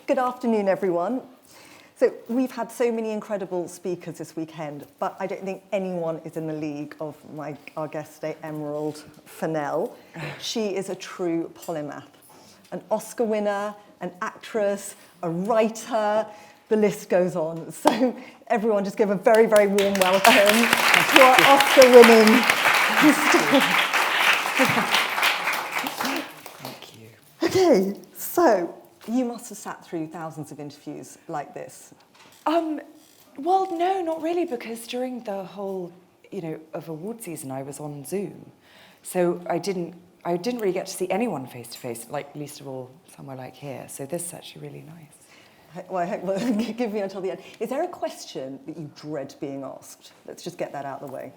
Good afternoon, everyone. So we've had so many incredible speakers this weekend, but I don't think anyone is in the league of our guest today, Emerald Fennell. She is a true polymath, an Oscar winner, an actress, a writer, the list goes on. So everyone just give a very, very warm welcome to our Oscar-winning Thank you. Okay, so you must have sat through thousands of interviews like this. Well, no, not really, because during the whole, of award season, I was on Zoom, so I didn't really get to see anyone face to face, like least of all somewhere like here. So this is actually really nice. Well, give me until the end. Is there a question that you dread being asked? Let's just get that out of the way.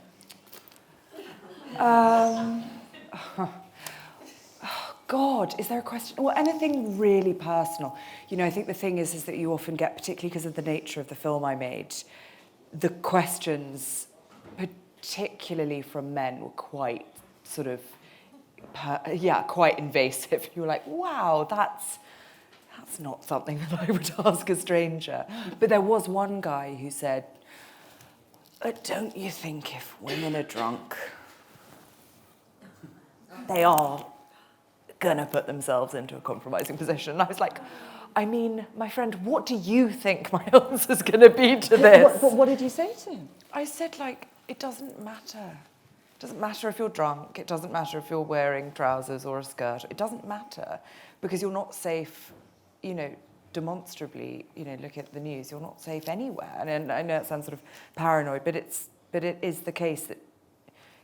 God, is there a question? Well, anything really personal. I think the thing is that you often get, particularly because of the nature of the film I made, the questions, particularly from men, were quite sort of, quite invasive. You were like, wow, that's not something that I would ask a stranger. But there was one guy who said, don't you think if women are drunk, they are gonna put themselves into a compromising position? And I was like, my friend, what do you think my answer's gonna be to this? What did you say to him? I said, it doesn't matter. It doesn't matter if you're drunk. It doesn't matter if you're wearing trousers or a skirt. It doesn't matter, because you're not safe, demonstrably, look at the news, you're not safe anywhere. And I know it sounds sort of paranoid, but it is the case that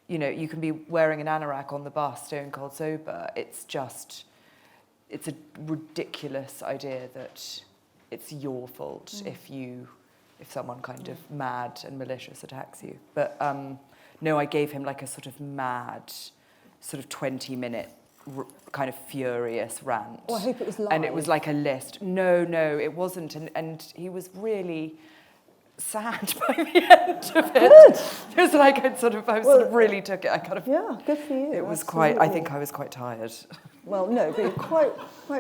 you can be wearing an anorak on the bus, stone cold sober. It's a ridiculous idea that it's your fault if someone kind of mad and malicious attacks you. But no, I gave him like a sort of mad, sort of 20-minute kind of furious rant. Oh, I hope it was live. And it was like a list. No, it wasn't. And he was really sad by the end of it. Good. It was like I really took it. I kind of good for you. It was absolutely. I think I was quite tired. Well, no, but quite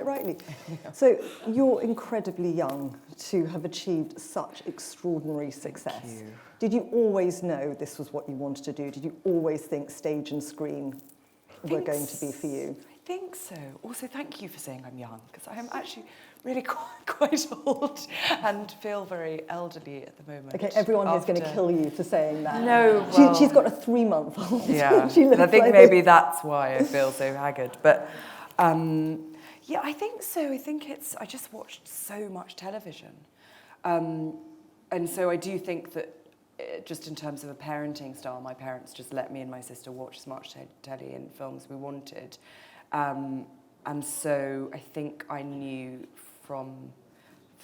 rightly. Yeah. So you're incredibly young to have achieved such extraordinary success. Thank you. Did you always know this was what you wanted to do? Did you always think stage and screen were going to be for you? I think so. Also, thank you for saying I'm young, because I am actually really quite old and feel very elderly at the moment. Okay, everyone here's going to kill you for saying that. No, well, she's got a 3-month-old. Yeah, she looks I think like maybe this. that's why I feel so haggard. But yeah, I think so. I think I just watched so much television. And so I do think that just in terms of a parenting style, my parents just let me and my sister watch as much telly and films we wanted. And so I think I knew from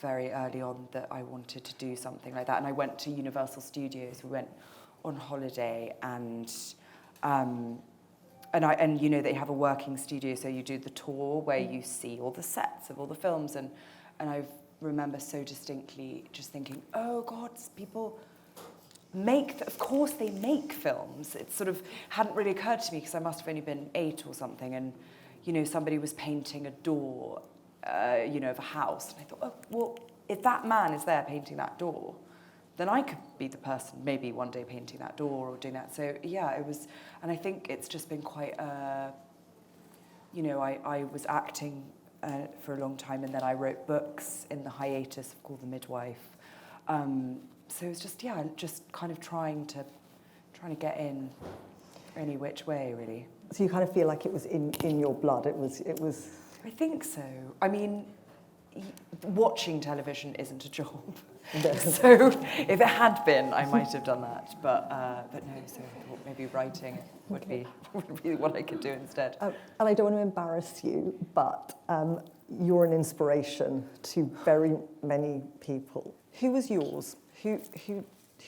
very early on that I wanted to do something like that. And I went to Universal Studios. We went on holiday, and they have a working studio, so you do the tour where you see all the sets of all the films. And I remember so distinctly just thinking, oh God, people of course they make films. It sort of hadn't really occurred to me, because I must have only been 8 or something, and somebody was painting a door, of a house, and I thought, oh, well, if that man is there painting that door, then I could be the person maybe one day painting that door or doing that. So yeah, it was, and I think it's just been quite, I was acting for a long time, and then I wrote books in the hiatus called The Midwife. So it was just kind of trying to get in any which way, really. So you kind of feel like it was in your blood. It was. I think so. I mean, watching television isn't a job. No. So if it had been, I might have done that. But no. So I thought maybe writing would be what I could do instead. And I don't want to embarrass you, but you're an inspiration to very many people. Who was yours? Who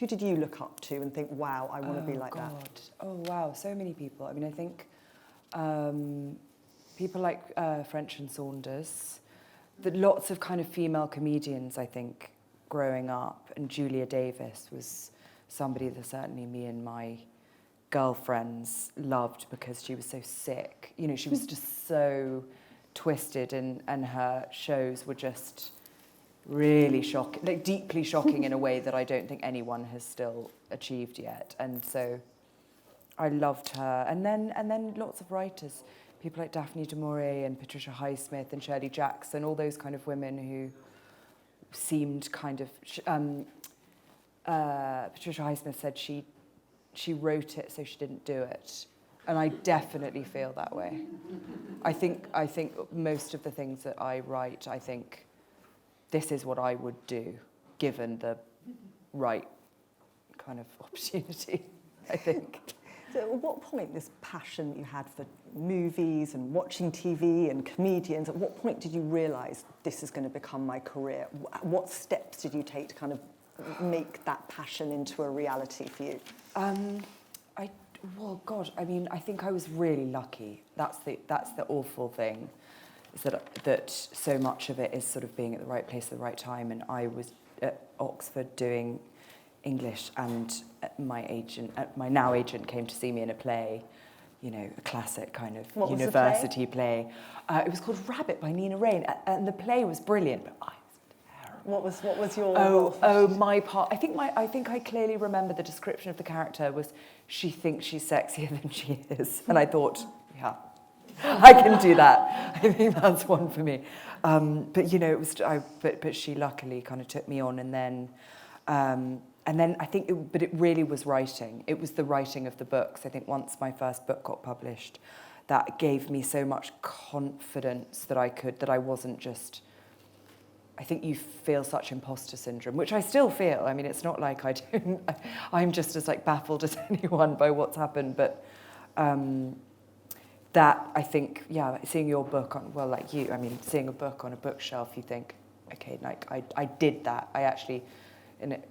did you look up to and think, wow, I want to be like that? Oh, wow, so many people. I mean, I think people like French and Saunders, lots of kind of female comedians, I think, growing up, and Julia Davis was somebody that certainly me and my girlfriends loved, because she was so sick. She was just so twisted, and her shows were just really shocking, like deeply shocking in a way that I don't think anyone has still achieved yet. And so I loved her. And then lots of writers, people like Daphne du Maurier and Patricia Highsmith and Shirley Jackson, all those kind of women who seemed kind of... Patricia Highsmith said she wrote it so she didn't do it. And I definitely feel that way. I think most of the things that I write, I think this is what I would do, given the right kind of opportunity, I think. So at what point this passion that you had for movies and watching TV and comedians, at what point did you realise this is going to become my career? What steps did you take to kind of make that passion into a reality for you? Well, God, I mean, I think I was really lucky. That's the awful thing, is that so much of it is sort of being at the right place at the right time. And I was at Oxford doing English, and my now agent came to see me in a play, you know, a classic kind of university play. It was called Rabbit by Nina Raine, and the play was brilliant, but I was terrible. What was your Oh, my part. I think I clearly remember the description of the character was she thinks she's sexier than she is, and I thought, yeah, I can do that. I think that's one for me. But you know, it was. But she luckily kind of took me on, and then I think. But it really was writing. It was the writing of the books. I think once my first book got published, that gave me so much confidence that I wasn't just. I think you feel such imposter syndrome, which I still feel. I mean, it's not like I don't. I'm just as like baffled as anyone by what's happened. But that I think, yeah, seeing your book on, well, like you, I mean, seeing a book on a bookshelf, you think, okay, like I did that. I actually,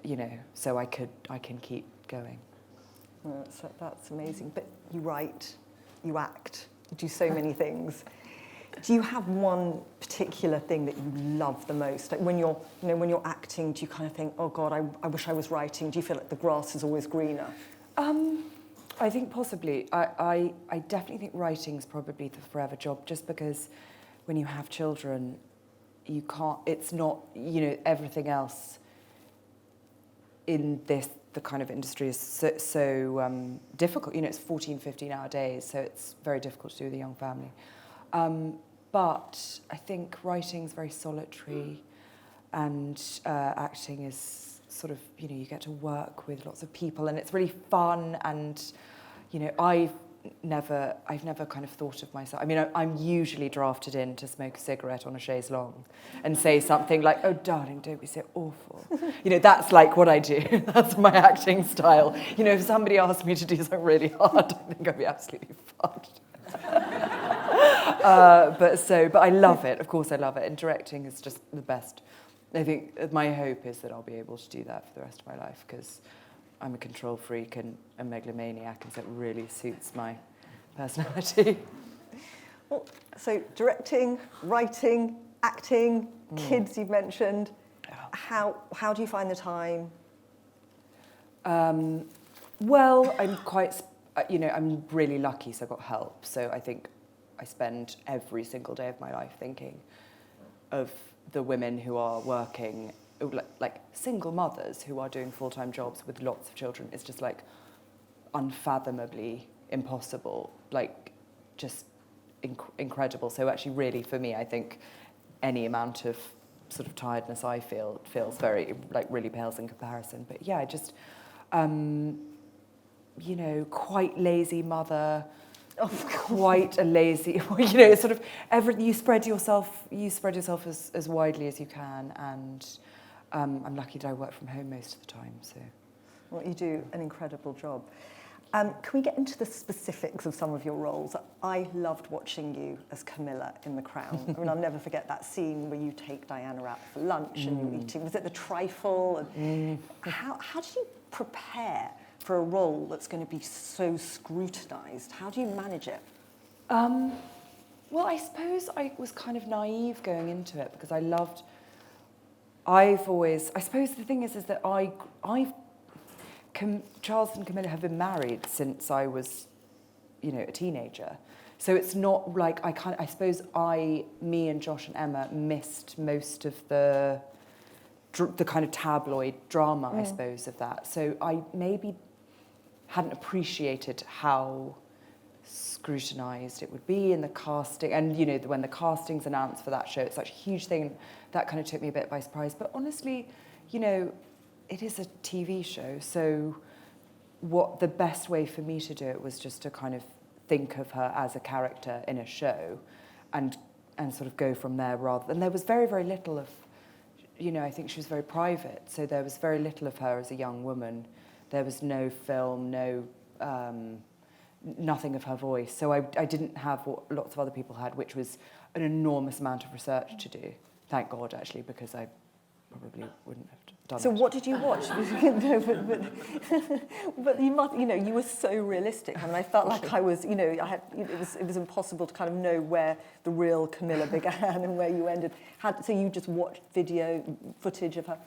you know, so I can keep going. Well, that's amazing. But you write, you act, you do so many things. Do you have one particular thing that you love the most? Like when you're acting, do you kind of think, oh God, I wish I was writing? Do you feel like the grass is always greener? I think possibly. I definitely think writing's probably the forever job, just because when you have children, you can't, it's not, you know, everything else in the kind of industry is so difficult. You know, it's 14, 15-hour days, so it's very difficult to do with a young family. But I think writing's very solitary, and acting is sort of, you know, you get to work with lots of people, and it's really fun. And, you know, I've never kind of thought of myself. I mean, I'm usually drafted in to smoke a cigarette on a chaise longue and say something like, "Oh, darling, don't be so awful." You know, that's like what I do. That's my acting style. You know, if somebody asked me to do something really hard, I think I'd be absolutely fucked. But I love it. Of course, I love it. And directing is just the best. I think my hope is that I'll be able to do that for the rest of my life, because I'm a control freak and a megalomaniac, and so it really suits my personality. Well, so directing, writing, acting, kids you've mentioned. Yeah. How do you find the time? Well, I'm quite, you know, I'm really lucky, so I've got help. So I think I spend every single day of my life thinking of the women who are working, like single mothers who are doing full-time jobs with lots of children. It's just like unfathomably impossible, like just incredible. So actually, really, for me, I think any amount of sort of tiredness I feels very, like, really pales in comparison. But yeah, just, you know, quite lazy mother, quite a lazy, you know, sort of everything. You spread yourself as widely as you can, and I'm lucky that I work from home most of the time. So, well, you do an incredible job. Can we get into the specifics of some of your roles? I loved watching you as Camilla in The Crown. I mean, I'll never forget that scene where you take Diana out for lunch and you're eating, was it the trifle? And how do you prepare for a role that's going to be so scrutinised? How do you manage it? Well, I suppose I was kind of naive going into it, because I suppose the thing is that Charles and Camilla have been married since I was, you know, a teenager. So it's not like I suppose me and Josh and Emma missed most of the the kind of tabloid drama, I suppose, of that. So I maybe hadn't appreciated how scrutinised it would be in the casting. And, you know, when the casting's announced for that show, it's such a huge thing. That kind of took me a bit by surprise. But honestly, you know, it is a TV show. So what the best way for me to do it was just to kind of think of her as a character in a show and sort of go from there rather than... And there was very, very little of... You know, I think she was very private, so there was very little of her as a young woman. There was no film, no... nothing of her voice. So I didn't have what lots of other people had, which was an enormous amount of research to do. Thank God, actually, because I probably wouldn't have done it. So what did you watch? No, but you must, you know, you were so realistic. I mean, I felt like I was, you know, it was impossible to kind of know where the real Camilla began and where you ended. So you just watched video footage of her?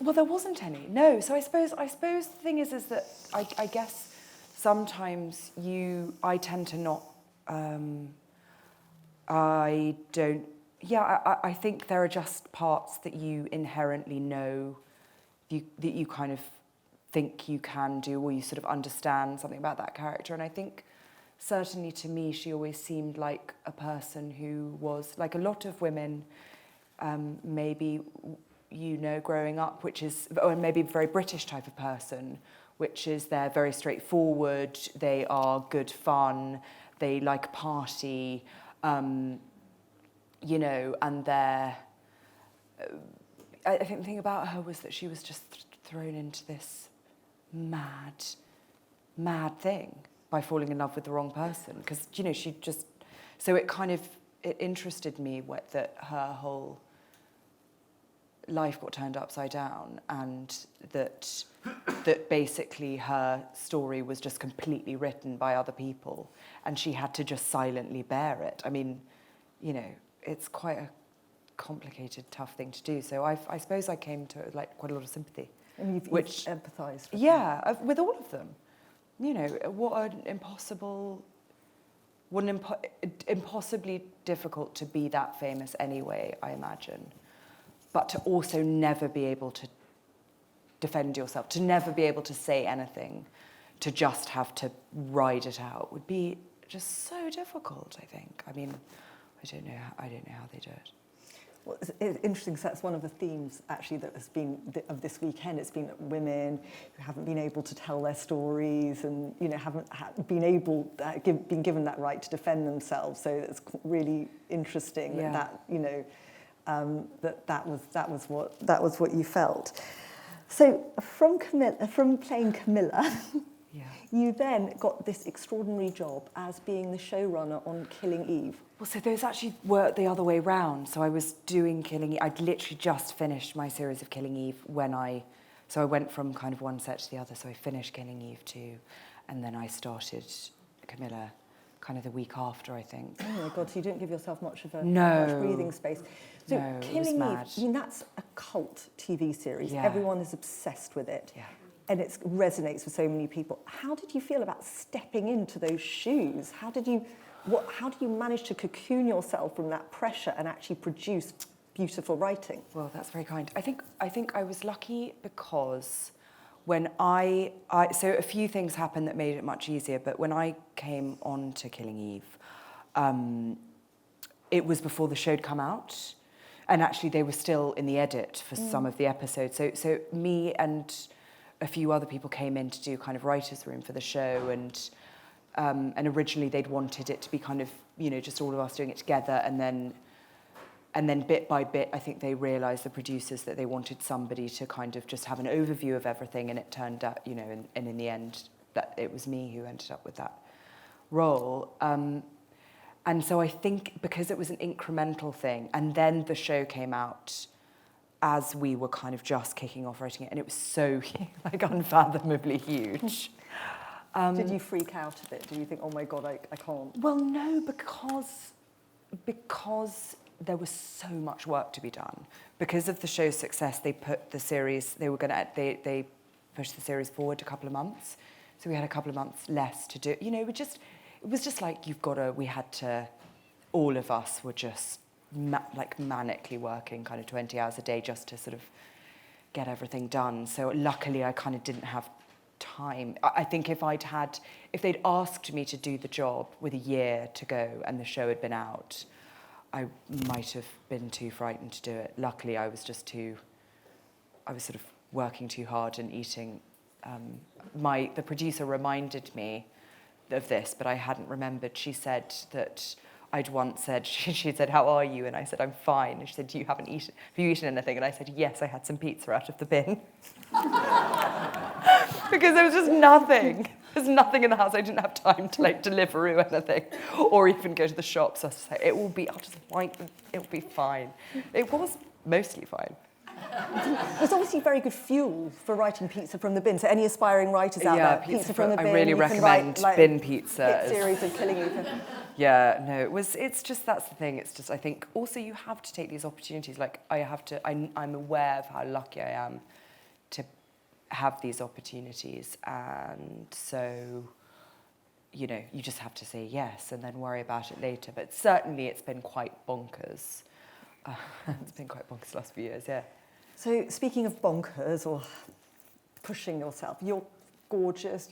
Well, there wasn't any. No. So I suppose the thing is that I guess sometimes I tend to not. I don't. Yeah, I think there are just parts that you inherently know, that you kind of think you can do, or you sort of understand something about that character. And I think, certainly to me, she always seemed like a person who was, like a lot of women, maybe, you know, growing up, which is, or maybe a very British type of person, which is they're very straightforward, they are good fun, they like party, you know, and I think the thing about her was that she was just thrown into this mad thing by falling in love with the wrong person. Because, you know, she just... So it interested me that her whole life got turned upside down, and that basically her story was just completely written by other people, and she had to just silently bear it. I mean, you know, it's quite a complicated, tough thing to do. So I suppose I came to like quite a lot of sympathy. And you've empathised with them. With all of them. You know, what an impossibly difficult to be that famous anyway, I imagine. But to also never be able to defend yourself, to never be able to say anything, to just have to ride it out would be just so difficult, I think. I mean, I don't know how they do it. Well, it's interesting, so that's one of the themes, actually, that has been of this weekend. It's been women who haven't been able to tell their stories and, you know, haven't been given that right to defend themselves. So it's really interesting that you know, that was what you felt. So from playing Camilla, you then got this extraordinary job as being the showrunner on Killing Eve. Well, so those actually were the other way round. So I was doing Killing Eve. I'd literally just finished my series of Killing Eve so I went from kind of one set to the other. So I finished Killing Eve 2, and then I started Camilla kind of the week after, I think. Oh my God, so you didn't give yourself much No. breathing space. So No, Killing Eve, mad. I mean, that's a cult TV series. Yeah. Everyone is obsessed with it. Yeah. And it resonates with so many people. How did you feel about stepping into those shoes? How do you manage to cocoon yourself from that pressure and actually produce beautiful writing? Well, that's very kind. I think I was lucky because when so a few things happened that made it much easier, but when I came on to Killing Eve, it was before the show had come out, and actually they were still in the edit for some of the episodes. So me and a few other people came in to do kind of writer's room for the show, and originally they'd wanted it to be kind of, you know, just all of us doing it together, and then bit by bit, I think they realised, the producers, that they wanted somebody to kind of just have an overview of everything, and it turned out, you know, and in the end, that it was me who ended up with that role. And so I think because it was an incremental thing, and then the show came out as we were kind of just kicking off writing it, and it was so like unfathomably huge. Did you freak out a bit? Did you think, oh my God, I can't? Well, no, because there was so much work to be done. Because of the show's success, they put the series, they pushed the series forward a couple of months. So we had a couple of months less to do. You know, it was just like all of us were just like manically working kind of 20 hours a day just to sort of get everything done. So luckily I kind of didn't have time. I think if they'd asked me to do the job with a year to go and the show had been out, I might have been too frightened to do it. Luckily I was sort of working too hard and eating. The producer reminded me of this, but I hadn't remembered. She said that I'd once said, she said, "How are you?" And I said, "I'm fine." And she said, Have you eaten anything? And I said, "Yes, I had some pizza out of the bin." Because there was just nothing. There's nothing in the house. I didn't have time to deliver anything or even go to the shops. So I was just like, it'll be fine. It was mostly fine. There's obviously very good fuel for writing Pizza from the Bin. So any aspiring writers out there, Pizza from the Bin. I really recommend bin pizza. Hit series of Killing You. Yeah, no, it's just, that's the thing. It's just, I think also you have to take these opportunities. I'm aware of how lucky I am to have these opportunities. And so, you just have to say yes and then worry about it later. But certainly it's been quite bonkers. It's been quite bonkers the last few years, yeah. So speaking of bonkers or pushing yourself, you're gorgeous,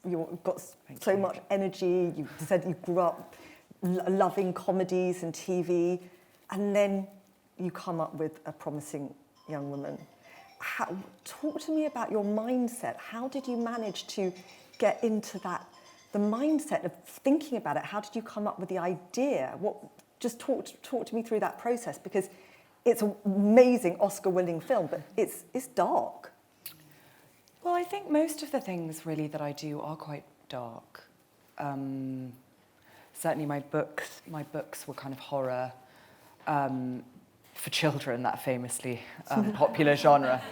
you've got so much energy, you said you grew up loving comedies and TV, and then you come up with A Promising Young Woman. Talk to me about your mindset. How did you manage to get into the mindset of thinking about it? How did you come up with the idea? Just talk to me through that process, because it's an amazing Oscar-winning film, but it's dark. Well, I think most of the things really that I do are quite dark. Certainly my books were kind of horror for children, that famously popular genre.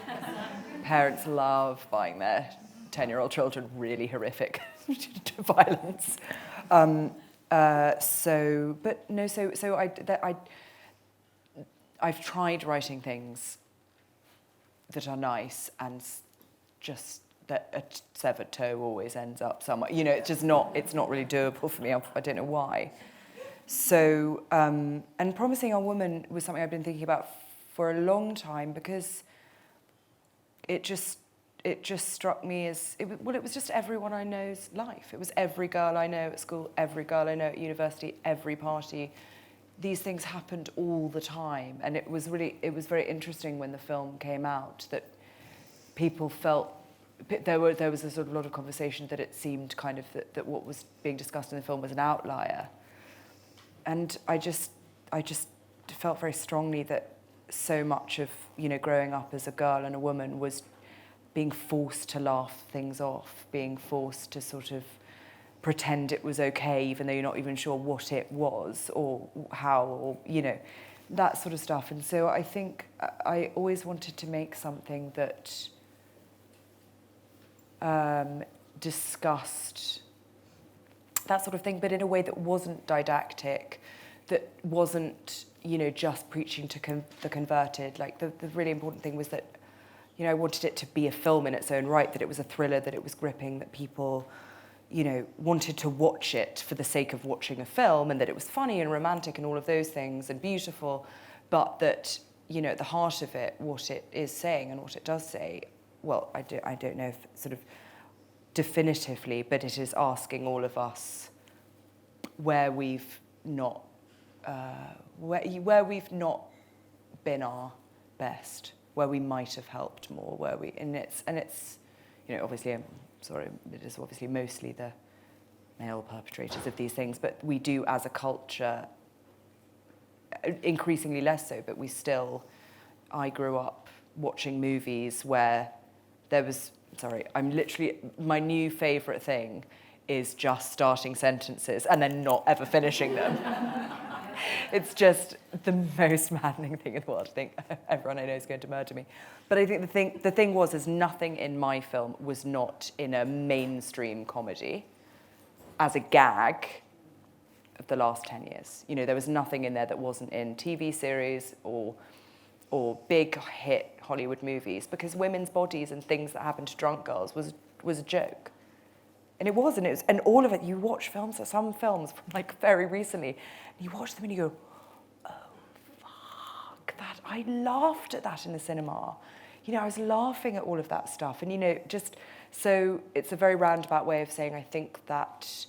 Parents love buying their 10-year-old children really horrific violence. I've tried writing things that are nice, and just that a severed toe always ends up somewhere. It's just not really doable for me. I don't know why. So, and Promising Young Woman was something I've been thinking about for a long time, because it just struck me as, it was just everyone I know's life. It was every girl I know at school, every girl I know at university, every party. These things happened all the time, and it was very interesting when the film came out that people felt there was a sort of lot of conversation that it seemed kind of that what was being discussed in the film was an outlier, and I just felt very strongly that so much of growing up as a girl and a woman was being forced to laugh things off, being forced to sort of pretend it was okay, even though you're not even sure what it was or how, or that sort of stuff. And so I think I always wanted to make something that discussed that sort of thing, but in a way that wasn't didactic, that wasn't just preaching to the converted. Like the really important thing was that I wanted it to be a film in its own right, that it was a thriller, that it was gripping, that people wanted to watch it for the sake of watching a film, and that it was funny and romantic and all of those things and beautiful, but that, at the heart of it, what it is saying and what it does say, well, I don't know if sort of definitively, but it is asking all of us where we've not been our best, where we might have helped more, and it's obviously, I'm sorry, it is obviously mostly the male perpetrators of these things, but we do as a culture, increasingly less so, but I grew up watching movies where there was, my new favourite thing is just starting sentences and then not ever finishing them. It's just the most maddening thing in the world. I think everyone I know is going to murder me. But I think the thing was nothing in my film was not in a mainstream comedy as a gag of the last 10 years. There was nothing in there that wasn't in TV series or big hit Hollywood movies, because women's bodies and things that happened to drunk girls was a joke. And it was, and all of it, you watch some films from very recently, and you watch them and you go, oh, fuck, I laughed at that in the cinema. I was laughing at all of that stuff. And, so it's a very roundabout way of saying I think that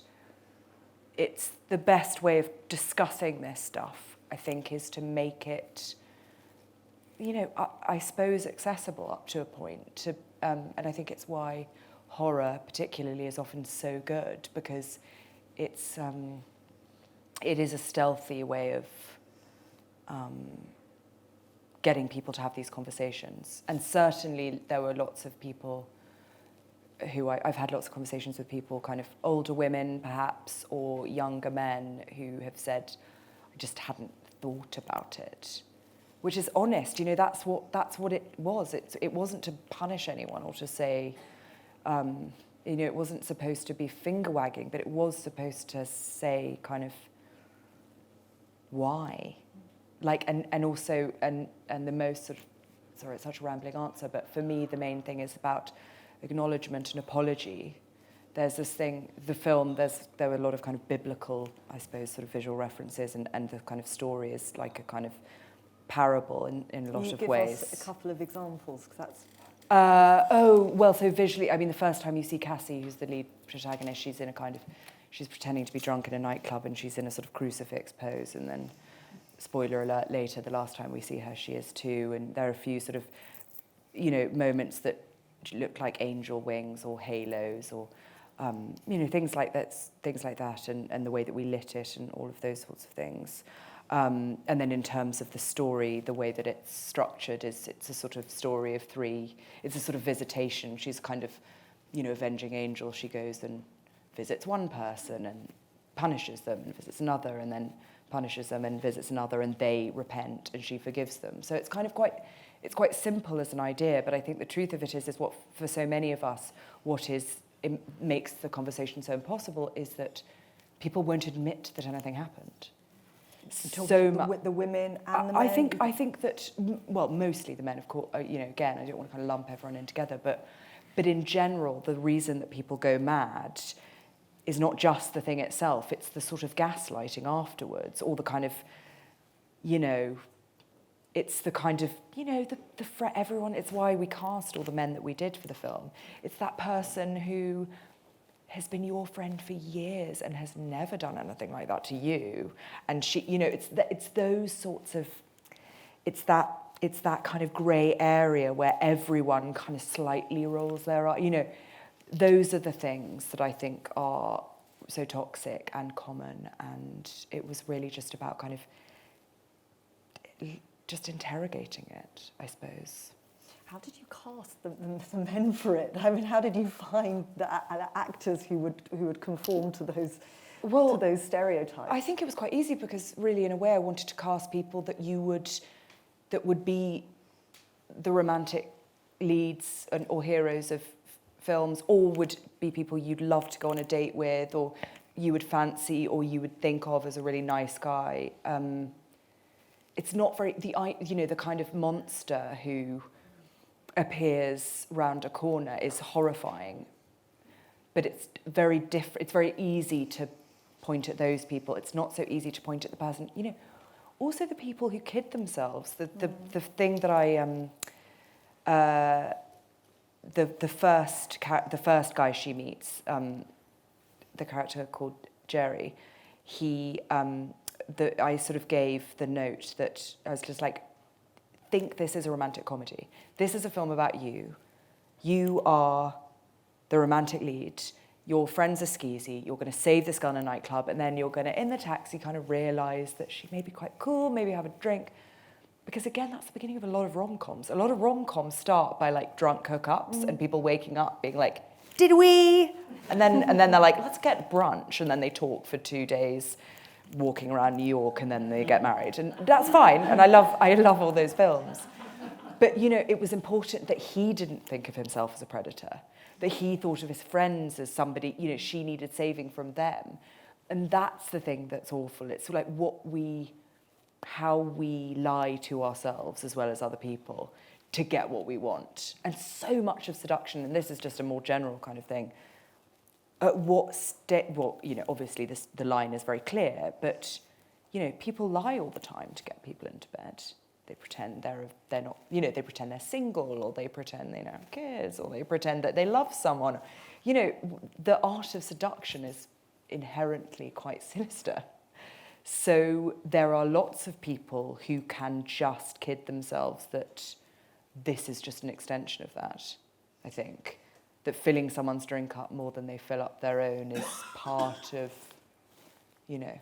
it's the best way of discussing this stuff, I think, is to make it, I suppose accessible up to a point. And I think it's why horror particularly is often so good, because it is a stealthy way of getting people to have these conversations. And certainly there were lots of people who I've had lots of conversations with people, kind of older women perhaps, or younger men who have said, I just hadn't thought about it, which is honest. That's what it was. It wasn't to punish anyone or to say, it wasn't supposed to be finger wagging, but it was supposed to say kind of why, like, and also the most sort of, sorry, it's such a rambling answer, but for me the main thing is about acknowledgement and apology. There's this thing, the film, there were a lot of kind of biblical, I suppose, sort of visual references, and the kind of story is like a kind of parable in a lot of ways. Give us a couple of examples, because that's... So visually, I mean, the first time you see Cassie, who's the lead protagonist, she's pretending to be drunk in a nightclub, and she's in a sort of crucifix pose, and then, spoiler alert, later, the last time we see her, she is too, and there are a few sort of, moments that look like angel wings or halos or, things like that, and the way that we lit it and all of those sorts of things. And then in terms of the story, the way that it's structured it's a sort of story of three. It's a sort of visitation. She's kind of, avenging angel. She goes and visits one person and punishes them, and visits another, and then punishes them and visits another, and they repent and she forgives them. So it's kind of quite simple as an idea, but I think the truth of it is what, for so many of us, it makes the conversation so impossible is that people won't admit that anything happened. So with the women and the men? I think that, well, mostly the men, of course, again, I don't want to kind of lump everyone in together, but in general, the reason that people go mad is not just the thing itself, it's the sort of gaslighting afterwards, or the kind of, it's the kind of, everyone, it's why we cast all the men that we did for the film. It's that person who has been your friend for years and has never done anything like that to you. And she, it's those sorts of, it's that kind of grey area where everyone kind of slightly rolls their eye. Those are the things that I think are so toxic and common. And it was really just about kind of just interrogating it, I suppose. How did you cast the men for it? I mean, how did you find the actors who would conform to those stereotypes? I think it was quite easy because really, in a way, I wanted to cast people that would be the romantic leads or heroes of films, or would be people you'd love to go on a date with, or you would fancy, or you would think of as a really nice guy. It's not very the kind of monster who appears round a corner is horrifying, but it's very different. It's very easy to point at those people. It's not so easy to point at the person. Also the people who kid themselves. The thing that the first guy she meets, the character called Jerry, I sort of gave the note that I was just like, think this is a romantic comedy. This is a film about you. You are the romantic lead. Your friends are skeezy. You're going to save this girl in a nightclub, and then you're going to, in the taxi, kind of realise that she may be quite cool, maybe have a drink. Because again, that's the beginning of a lot of rom-coms. A lot of rom-coms start by like drunk hookups and people waking up being like, did we? And then they're like, let's get brunch. And then they talk for 2 days, walking around New York, and then they get married, and that's fine. And I love all those films, but it was important that he didn't think of himself as a predator, that he thought of his friends as somebody she needed saving from them, and that's the thing that's awful. It's like how we lie to ourselves as well as other people to get what we want, and so much of seduction, and this is just a more general kind of thing. At obviously the line is very clear, but, people lie all the time to get people into bed. they pretend they're not, you know, they pretend they're single, or they pretend they don't have kids, or they pretend that they love someone. You know, the art of seduction is inherently quite sinister. So there are lots of people who can just kid themselves that this is just an extension of that, I think. That filling someone's drink up more than they fill up their own is part of, you know,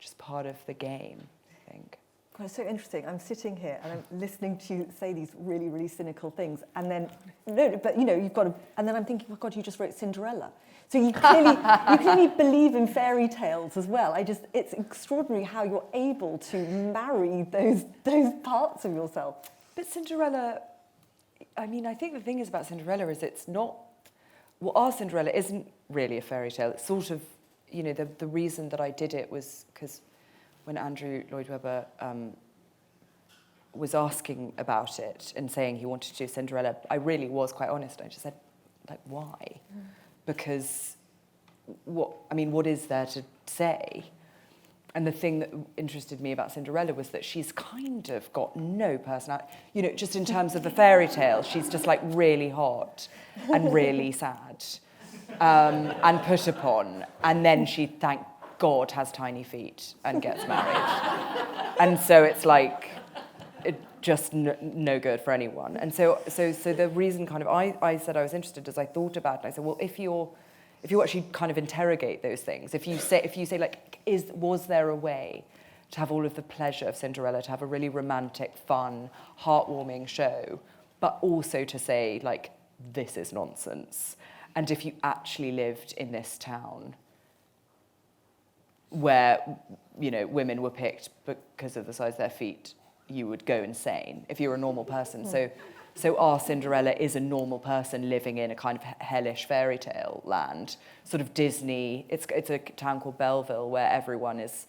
just part of the game, I think. God, it's so interesting. I'm sitting here and I'm listening to you say these really, really cynical things. And then, no, but you know, you've got to, and then I'm thinking, oh God, you just wrote Cinderella. So you clearly believe in fairy tales as well. It's extraordinary how you're able to marry those parts of yourself. But Cinderella, I mean, I think the thing is about Cinderella is it's not, well, our Cinderella isn't really a fairy tale. It's sort of, you know, the reason that I did it was because when Andrew Lloyd Webber was asking about it and saying he wanted to do Cinderella, I really was quite honest. I just said, like, why? Because what is there to say? And the thing that interested me about Cinderella was that she's kind of got no personality. You know, just in terms of the fairy tale, she's just like really hot and really sad and put upon. And then she, thank God, has tiny feet and gets married. And so it's like, just no good for anyone. And so the reason kind of I said I was interested is I thought about it. I said, well, if you actually kind of interrogate those things, if you say like, was there a way to have all of the pleasure of Cinderella, to have a really romantic, fun, heartwarming show, but also to say like, this is nonsense. And if you actually lived in this town where, you know, women were picked because of the size of their feet, you would go insane if you were a normal person. So our Cinderella is a normal person living in a kind of hellish fairy tale land, sort of Disney. It's a town called Belleville where everyone is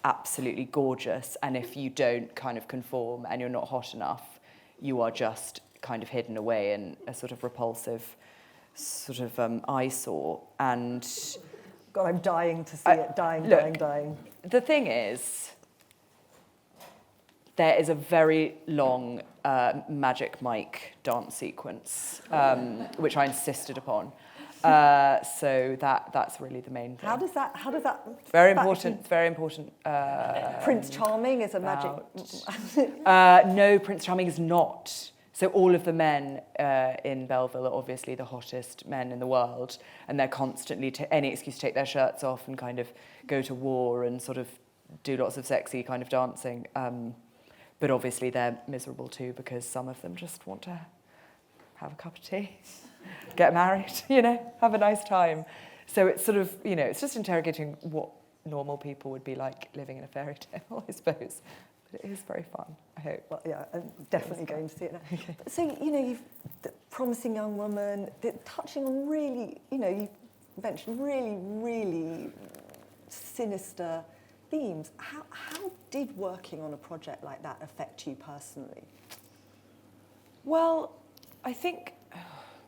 absolutely gorgeous, and if you don't kind of conform and you're not hot enough, you are just kind of hidden away in a sort of repulsive sort of eyesore. And God, I'm dying to see it. Dying. The thing is, there is a very long Magic Mike dance sequence, which I insisted upon. So that's really the main thing. How does that? Very important. Very important. Prince Charming is a magic. No, Prince Charming is not. So all of the men in Belleville are obviously the hottest men in the world, and they're constantly any excuse to take their shirts off and kind of go to war and sort of do lots of sexy kind of dancing. But obviously they're miserable too, because some of them just want to have a cup of tea, get married, you know, have a nice time. So it's sort of, you know, it's just interrogating what normal people would be like living in a fairy tale, I suppose. But it is very fun, I hope. Well, yeah, I'm definitely going to see it now. Okay. So, you know, the promising young woman, touching on really, you know, you mentioned really, really sinister themes. How did working on a project like that affect you personally? Well, I think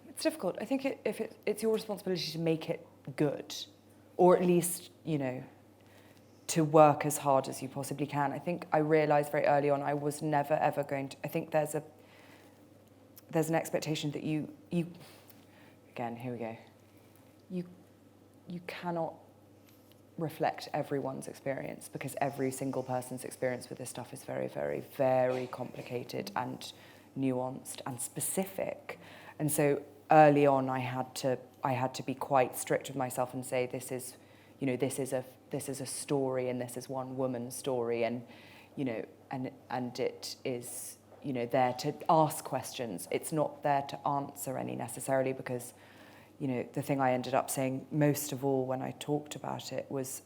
it's difficult. I think it's your responsibility to make it good, or at least, you know, to work as hard as you possibly can. I think I realised very early on I was never ever going to. I think there's an expectation that you again, here we go. You cannot reflect everyone's experience, because every single person's experience with this stuff is very, very, very complicated and nuanced and specific. And so early on I had to be quite strict with myself and say, this is a story, and this is one woman's story, and you know, and it is, you know, there to ask questions. It's not there to answer any necessarily, because, you know, the thing I ended up saying most of all when I talked about it was,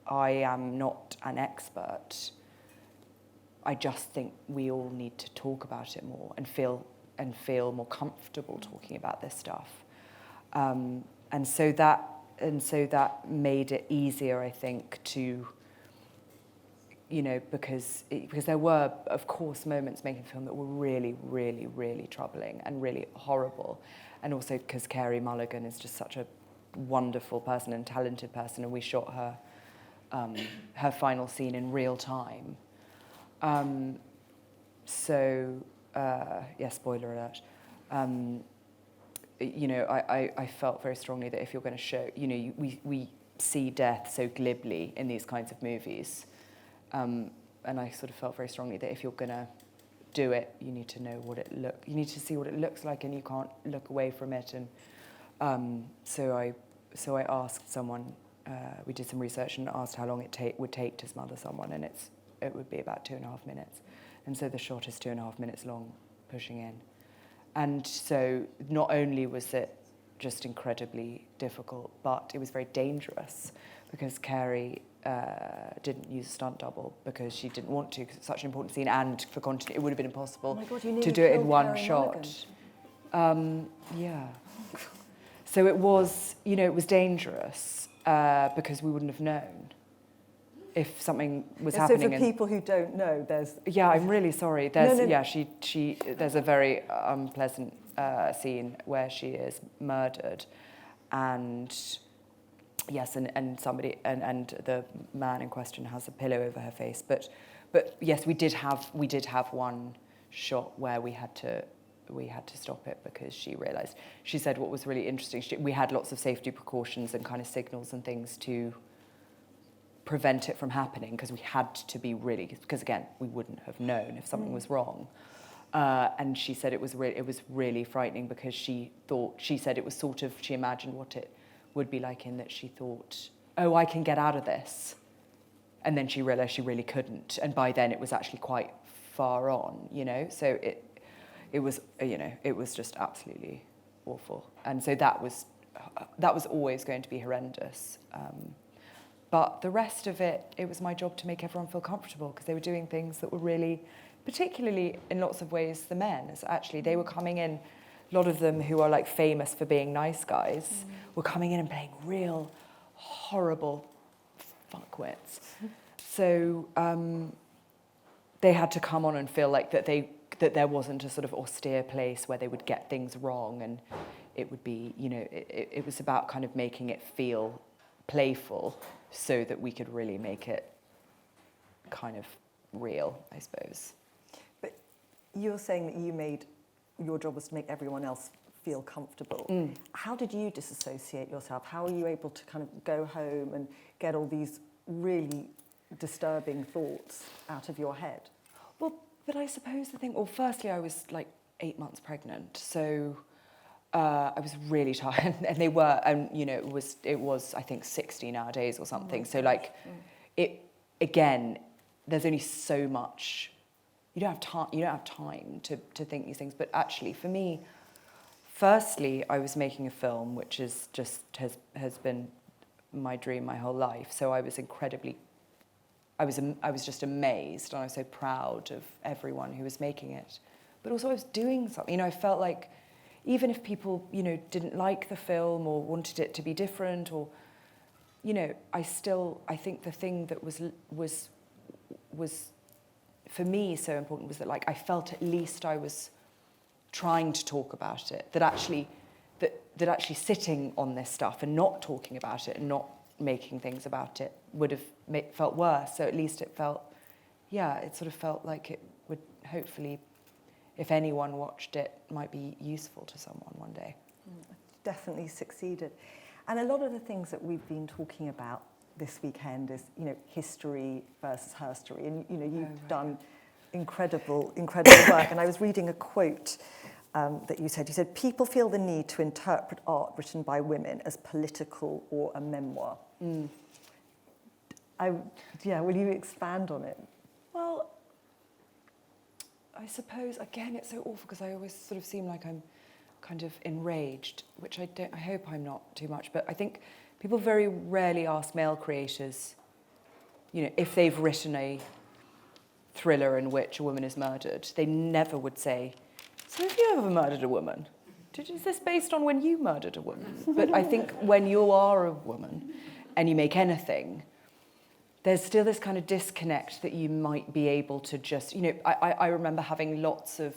I am not an expert. I just think we all need to talk about it more and feel more comfortable talking about this stuff. And so that made it easier, I think, to, you know, because there were, of course, moments making the film that were really, really, really troubling and really horrible. And also because Carey Mulligan is just such a wonderful person and talented person, and we shot her final scene in real time. So, spoiler alert. You know, I felt very strongly that if you're going to show, you know, we see death so glibly in these kinds of movies, and I sort of felt very strongly that if you're going to do it, you need to know you need to see what it looks like, and you can't look away from it. And so I asked someone. We did some research and asked how long it would take to smother someone, and it would be about 2.5 minutes. And so the shot is 2.5 minutes long, pushing in. And so not only was it just incredibly difficult, but it was very dangerous because Carrie didn't use a stunt double because she didn't want to, because it's such an important scene, and for continuity, it would have been impossible to do it in one shot. Yeah. So it was, you know, it was dangerous because we wouldn't have known if something was happening. So for people who don't know, there's... Yeah, I'm really sorry. There's No. Yeah, there's a very unpleasant scene where she is murdered, and yes, and somebody and the man in question has a pillow over her face. But yes, we did have one shot where we had to stop it because she realised. She said what was really interesting. We had lots of safety precautions and kind of signals and things to prevent it from happening, because we had to be really, because again, we wouldn't have known if something was wrong. And she said it was really frightening because she said it was sort of, she imagined what it would be like, in that she thought, oh, I can get out of this. And then she realised she really couldn't. And by then it was actually quite far on, you know? So it was, you know, it was just absolutely awful. And so that was always going to be horrendous. But the rest of it, it was my job to make everyone feel comfortable, because they were doing things that were really, particularly in lots of ways, the men. As actually, they were coming in, a lot of them who are like famous for being nice guys, were coming in and playing real horrible fuckwits. So they had to come on and feel like that there wasn't a sort of austere place where they would get things wrong, and it would be, you know, it was about kind of making it feel playful, so that we could really make it kind of real, I suppose. But you're saying that your job was to make everyone else feel comfortable. How did you disassociate yourself? How were you able to kind of go home and get all these really disturbing thoughts out of your head? Well, but I suppose firstly, I was like 8 months pregnant, so I was really tired, and you know, it was I think 60 nowadays or something. So like, it again, there's only so much. You don't have time to think these things. But actually, for me, firstly, I was making a film, which is has been my dream my whole life. So I was I was just amazed, and I was so proud of everyone who was making it. But also, I was doing something. You know, I felt like, even if people, you know, didn't like the film or wanted it to be different, or, you know, I think the thing that was for me so important was that, like, I felt at least I was trying to talk about it, that actually sitting on this stuff and not talking about it and not making things about it would have felt worse. So at least it felt, it sort of felt like it would hopefully, if anyone watched it, might be useful to someone one day. Definitely succeeded. And a lot of the things that we've been talking about this weekend is, you know, history versus herstory. And, you know, you've done incredible work. And I was reading a quote that you said, people feel the need to interpret art written by women as political or a memoir. Will you expand on it? Well, I suppose, again, it's so awful because I always sort of seem like I'm kind of enraged, which I hope I'm not too much. But I think people very rarely ask male creators, you know, if they've written a thriller in which a woman is murdered. They never would say, so have you ever murdered a woman? Is this based on when you murdered a woman? But I think when you are a woman and you make anything, there's still this kind of disconnect that you might be able to just, you know, I remember having lots of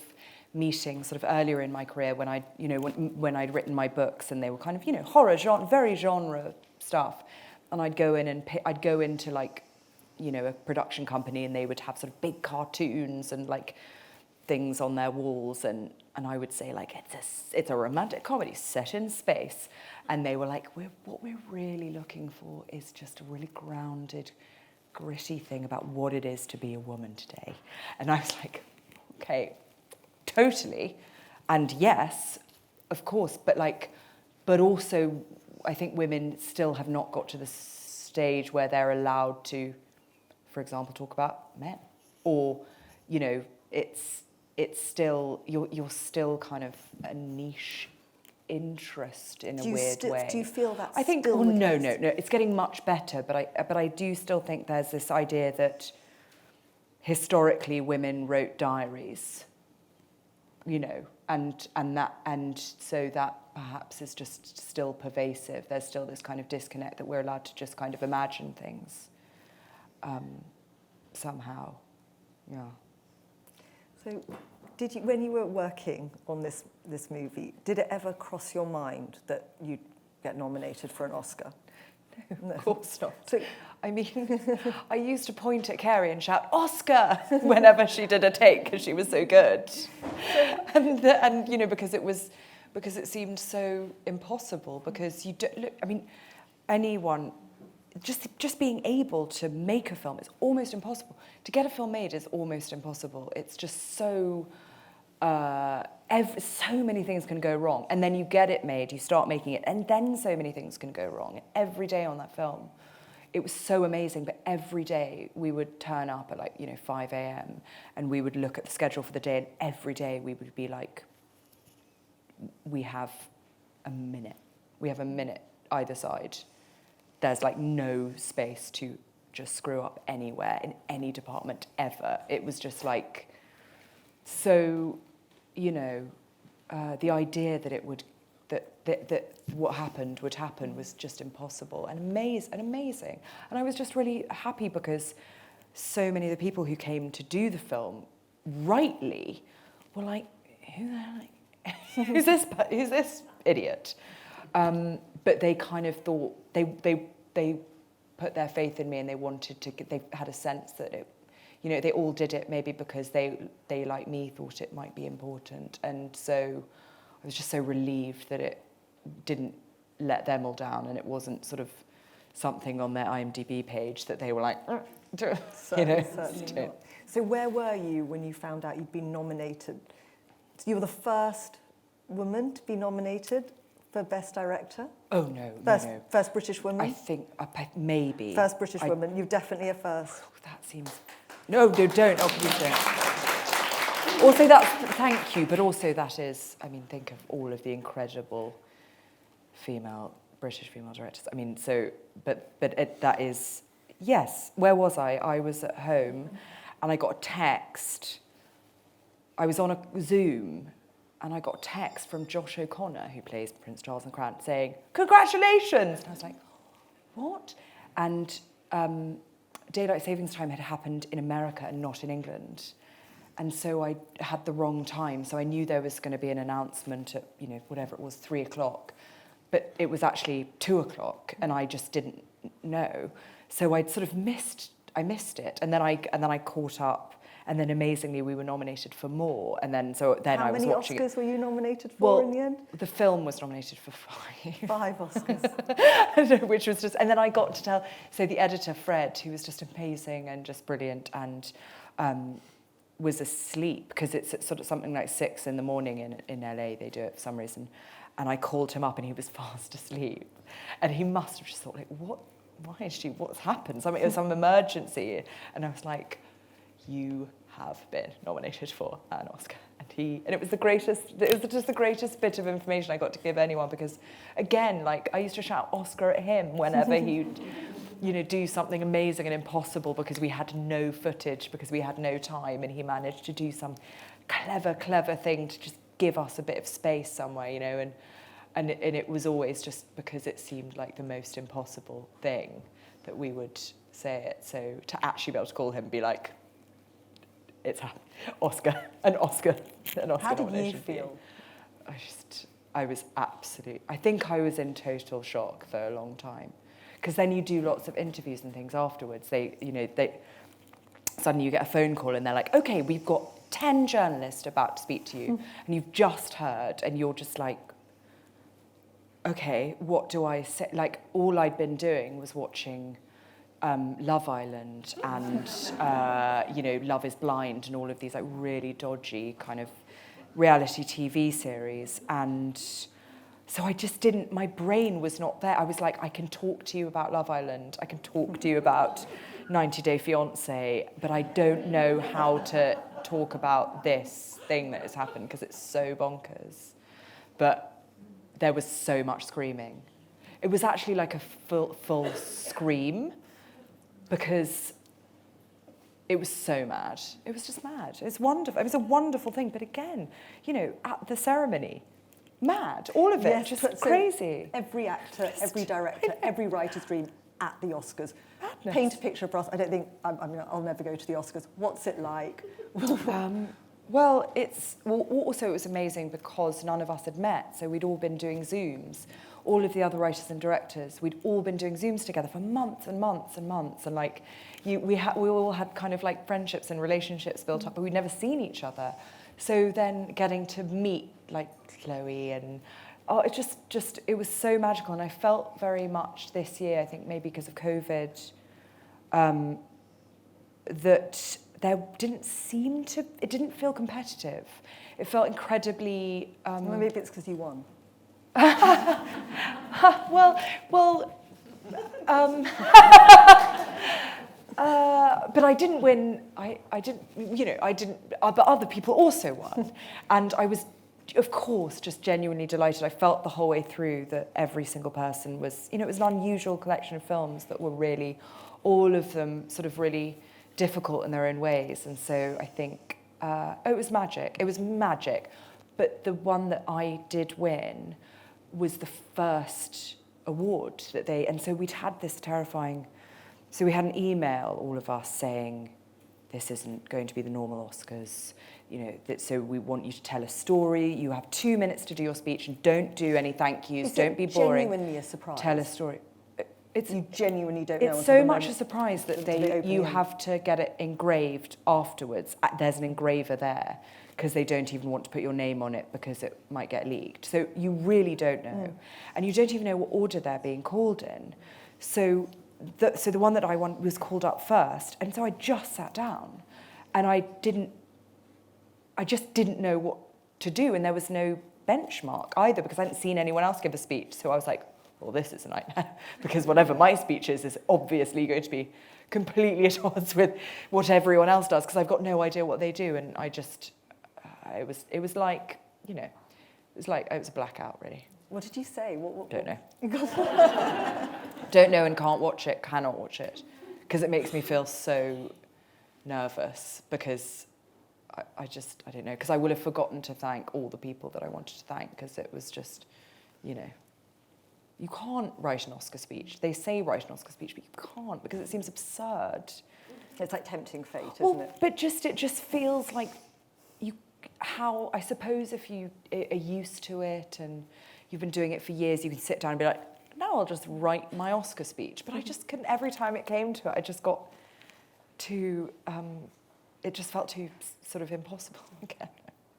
meetings sort of earlier in my career when when I'd written my books, and they were kind of, you know, horror genre, very genre stuff. And I'd go into like, you know, a production company, and they would have sort of big cartoons and like things on their walls, and I would say, like, it's a romantic comedy set in space. And they were like, what we're really looking for is just a really grounded, gritty thing about what it is to be a woman today. And I was like, okay, totally. And yes, of course, but also I think women still have not got to the stage where they're allowed to, for example, talk about men. Or, you know, it's still, you're still kind of a niche interest in a weird way. Do you feel that's I think, still well, the no, case? no, it's getting much better, but I do still think there's this idea that historically women wrote diaries, you know, and so that perhaps is just still pervasive. There's still this kind of disconnect that we're allowed to just kind of imagine things somehow, yeah. So, did you, when you were working on this movie, did it ever cross your mind that you'd get nominated for an Oscar? No, of course not. So, I mean, I used to point at Carrie and shout, "Oscar!" whenever she did a take, because she was so good. And you know, because it seemed so impossible, because you don't, look, I mean, anyone, just being able to make a film is almost impossible. To get a film made is almost impossible. It's just so, so many things can go wrong. And then you get it made, you start making it, and then so many things can go wrong. Every day on that film, it was so amazing, but every day we would turn up at, like, you know, 5 a.m. and we would look at the schedule for the day, and every day we would be like, we have a minute. We have a minute either side. There's like no space to just screw up anywhere in any department ever. It was just like, so, you know, the idea that it would, that what happened would happen was just impossible and amazing. And I was just really happy because so many of the people who came to do the film, rightly, were like, who the hell, who's this idiot? But they kind of thought, they put their faith in me, and they wanted to they had a sense that it, you know, they all did it maybe because they like me thought it might be important. And so I was just so relieved that it didn't let them all down, and it wasn't sort of something on their IMDb page that they were like, you know. So where were you when you found out you'd been nominated? You were the first woman to be nominated for Best Director? Oh, no, First British woman? I think, maybe. First British woman. You're definitely a first. That seems... No, don't. Oh, please don't. Also, thank you, but also that is, I mean, think of all of the incredible British female directors. I mean, so, but that is, yes. Where was I? I was at home, and I got a text. I was on a Zoom, and I got a text from Josh O'Connor, who plays Prince Charles and the Crown, saying, "Congratulations!" And I was like, what? And daylight savings time had happened in America and not in England. And so I had the wrong time. So I knew there was going to be an announcement at, you know, whatever it was, 3 o'clock. But it was actually 2 o'clock, and I just didn't know. So I'd sort of missed it. And then I caught up. And then amazingly, we were nominated for more. And then I was watching it. How many Oscars were you nominated for in the end? The film was nominated for 5. 5 Oscars. Which was just, and then I got to tell, so the editor, Fred, who was just amazing and just brilliant, and was asleep, because it's at sort of something like 6 in the morning in LA, they do it for some reason. And I called him up and he was fast asleep. And he must have just thought, like, what's happened? It was some emergency. And I was like, you have been nominated for an Oscar. And it was just the greatest bit of information I got to give anyone, because, again, like, I used to shout Oscar at him whenever he'd, you know, do something amazing and impossible, because we had no footage, because we had no time, and he managed to do some clever thing to just give us a bit of space somewhere, you know, and it was always just because it seemed like the most impossible thing that we would say it. So to actually be able to call him and be like, it's Oscar. How did you feel? I think I was in total shock for a long time, because then you do lots of interviews and things afterwards. Suddenly you get a phone call and they're like, okay, we've got 10 journalists about to speak to you, and you've just heard, and you're just like, okay, what do I say? Like, all I'd been doing was watching Love Island and, Love is Blind and all of these like really dodgy kind of reality TV series. And so I just didn't, my brain was not there. I was like, I can talk to you about Love Island. I can talk to you about 90 Day Fiancé, but I don't know how to talk about this thing that has happened because it's so bonkers. But there was so much screaming. It was actually like a full scream because it was so mad. It was just mad. It's wonderful. It was a wonderful thing. But again, at the ceremony, mad. All of it, Yes, just crazy. Every actor, every director, every writer's dream at the Oscars. Madness. Paint a picture for us. I don't think, I'll never go to the Oscars. What's it like? Well, also it was amazing because none of us had met, so we'd all been doing Zooms. All of the other writers and directors, we'd all been doing Zooms together for months and months and months, and like we all had kind of like friendships and relationships built up, but we'd never seen each other. So then getting to meet like Chloe and it was so magical, and I felt very much this year, I think maybe because of COVID, that there it didn't feel competitive. It felt incredibly... Maybe it's because you won. But I didn't win, but other people also won. And I was, of course, just genuinely delighted. I felt the whole way through that every single person was, it was an unusual collection of films that were really, all of them sort of really difficult in their own ways. And so I think, it was magic. It was magic. But the one that I did win was the first award that and so we'd had this terrifying, so we had an email, all of us, saying, this isn't going to be the normal Oscars, so we want you to tell a story, you have 2 minutes to do your speech, and don't do any thank yous, don't be boring. Genuinely a surprise? Tell a story. You genuinely don't know. It's so much a surprise that you have to get it engraved afterwards. There's an engraver there because they don't even want to put your name on it because it might get leaked. So you really don't know. And you don't even know what order they're being called in. So the one that I won was called up first. And so I just sat down and I just didn't know what to do. And there was no benchmark either because I hadn't seen anyone else give a speech. So I was like, well, this is a nightmare because whatever my speech is obviously going to be completely at odds with what everyone else does because I've got no idea what they do. And I just, it was like, it was a blackout, really. What did you say? Don't know. Don't know and can't watch it, cannot watch it because it makes me feel so nervous because I don't know, because I will have forgotten to thank all the people that I wanted to thank because it was just, you can't write an Oscar speech. They say write an Oscar speech, but you can't because it seems absurd. It's like tempting fate, isn't it? But it just feels like I suppose if you are used to it and you've been doing it for years, you can sit down and be like, now I'll just write my Oscar speech. But I just couldn't, every time it came to it, I just got too, it just felt too sort of impossible again.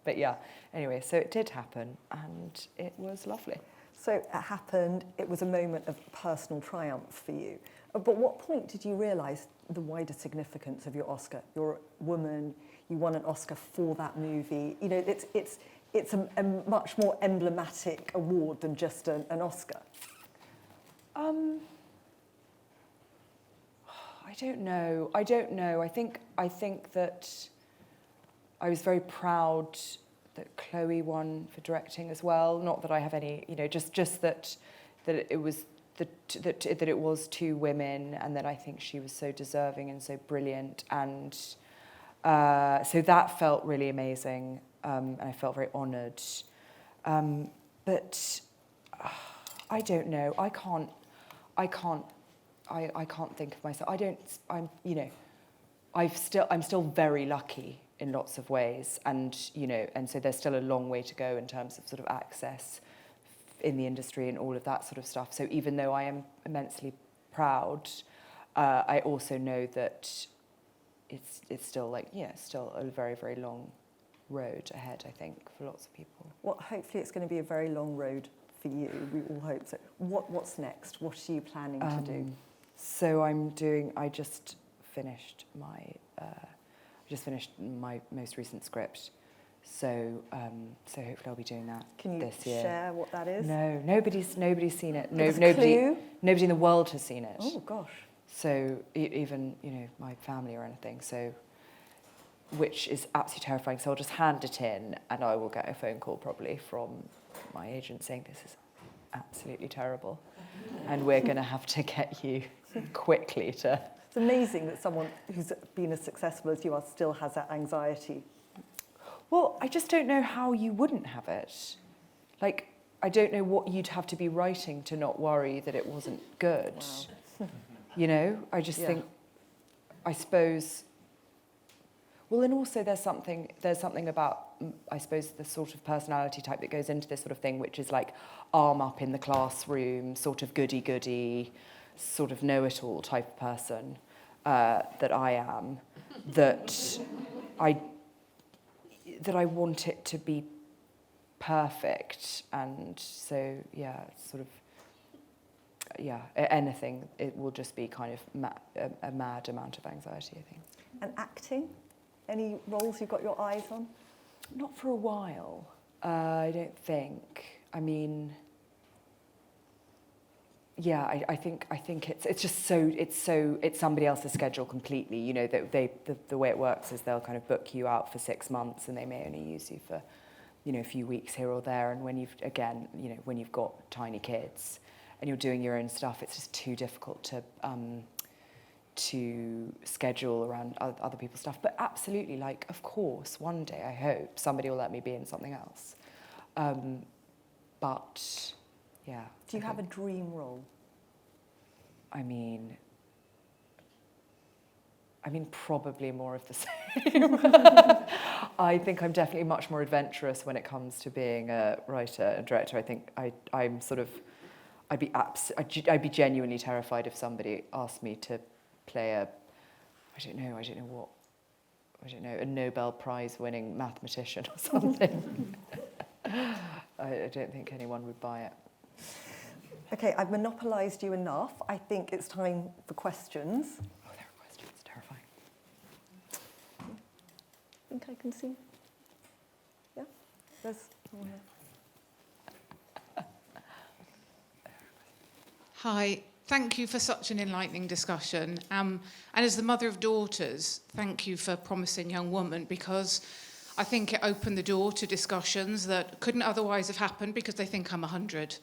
But yeah, anyway, so it did happen and it was lovely. So it happened, it was a moment of personal triumph for you. But what point did you realise the wider significance of your Oscar? You're a woman, you won an Oscar for that movie. It's a much more emblematic award than just an Oscar. I don't know. I think that I was very proud that Chloe won for directing as well. Not that I have any, just that it was that it was two women, and that I think she was so deserving and so brilliant, and so that felt really amazing, and I felt very honoured. But I don't know. I can't think of myself. I'm still very lucky in lots of ways, and so there's still a long way to go in terms of sort of access in the industry and all of that sort of stuff. So even though I am immensely proud, I also know that it's still still a very, very long road ahead, I think, for lots of people. Well, hopefully it's going to be a very long road for you. We all hope so. What's next? What are you planning to do? So I just finished my most recent script. So hopefully I'll be doing that Can you this year. share what that is? No, nobody's seen it. Clue? Nobody in the world has seen it. Oh gosh. So even my family or anything. So, which is absolutely terrifying. So I'll just hand it in, and I will get a phone call probably from my agent saying this is absolutely terrible, and we're going to have to get you quickly to. It's amazing that someone who's been as successful as you are still has that anxiety. Well, I just don't know how you wouldn't have it. Like, I don't know what you'd have to be writing to not worry that it wasn't good. Wow. I just think, I suppose. Well, and also there's something about, I suppose, the sort of personality type that goes into this sort of thing, which is like arm up in the classroom, sort of goody-goody, sort of know-it-all type of person that I am, that I want it to be perfect. And so, anything, it will just be kind of a mad amount of anxiety, I think. And acting? Any roles you've got your eyes on? Not for a while, I don't think. I mean, I think it's just it's somebody else's schedule completely. The way it works is they'll kind of book you out for 6 months, and they may only use you for, a few weeks here or there. And when you've got tiny kids and you're doing your own stuff, it's just too difficult to schedule around other people's stuff. But absolutely, of course, one day I hope somebody will let me be in something else. But yeah. Do you have a dream role? I mean, probably more of the same. I think I'm definitely much more adventurous when it comes to being a writer and director. I think I'd be genuinely terrified if somebody asked me to play a Nobel Prize winning mathematician or something. I don't think anyone would buy it. Okay, I've monopolised you enough. I think it's time for questions. Oh, there are questions. Terrifying. I think I can see. Yeah, there's one there. Hi. Thank you for such an enlightening discussion. And as the mother of daughters, thank you for Promising Young Woman, because I think it opened the door to discussions that couldn't otherwise have happened because they think I'm 100.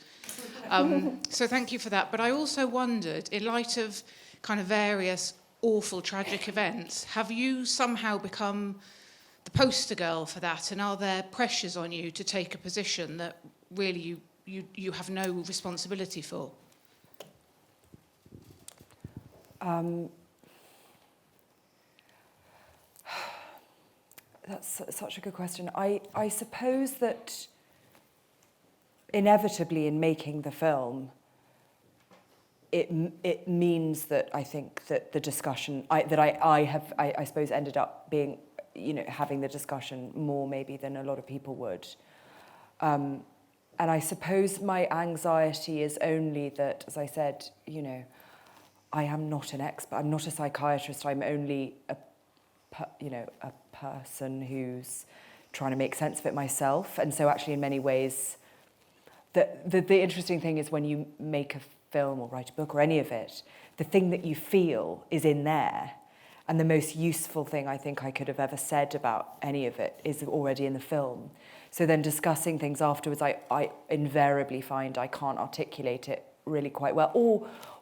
So thank you for that. But I also wondered, in light of kind of various awful, tragic events, have you somehow become the poster girl for that? And are there pressures on you to take a position that really you have no responsibility for? That's such a good question. I suppose that inevitably in making the film, it means that I think that the discussion I suppose ended up being, having the discussion more maybe than a lot of people would. And I suppose my anxiety is only that, as I said, I am not an expert. I'm not a psychiatrist. I'm only a person who's trying to make sense of it myself. And so actually in many ways, the interesting thing is when you make a film or write a book or any of it, the thing that you feel is in there. And the most useful thing I think I could have ever said about any of it is already in the film. So then discussing things afterwards, I invariably find I can't articulate it really quite well.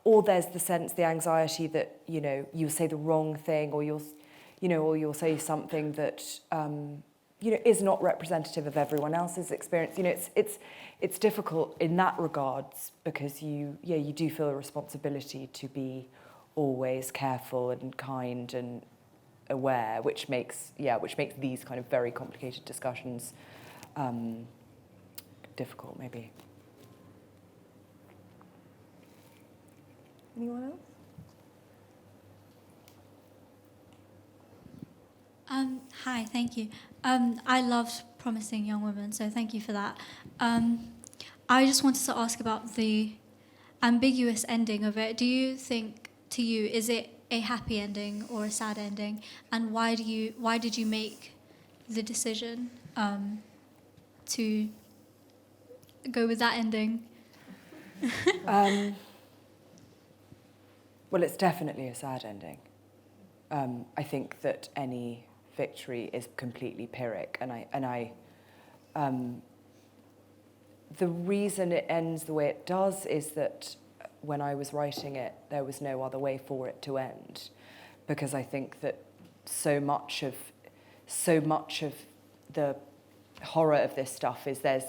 Or there's the anxiety that, you'll say the wrong thing, or you'll say something that, is not representative of everyone else's experience. It's difficult in that regards because you do feel a responsibility to be always careful and kind and aware, which makes these kind of very complicated discussions difficult, maybe. Anyone else? Hi, thank you. I loved Promising Young Woman, so thank you for that. I just wanted to ask about the ambiguous ending of it. Do you think, to you, is it a happy ending or a sad ending? And why did you make the decision to go with that ending? Well, it's definitely a sad ending. I think that any victory is completely Pyrrhic, and the reason it ends the way it does is that when I was writing it, there was no other way for it to end, because I think that so much of the horror of this stuff is I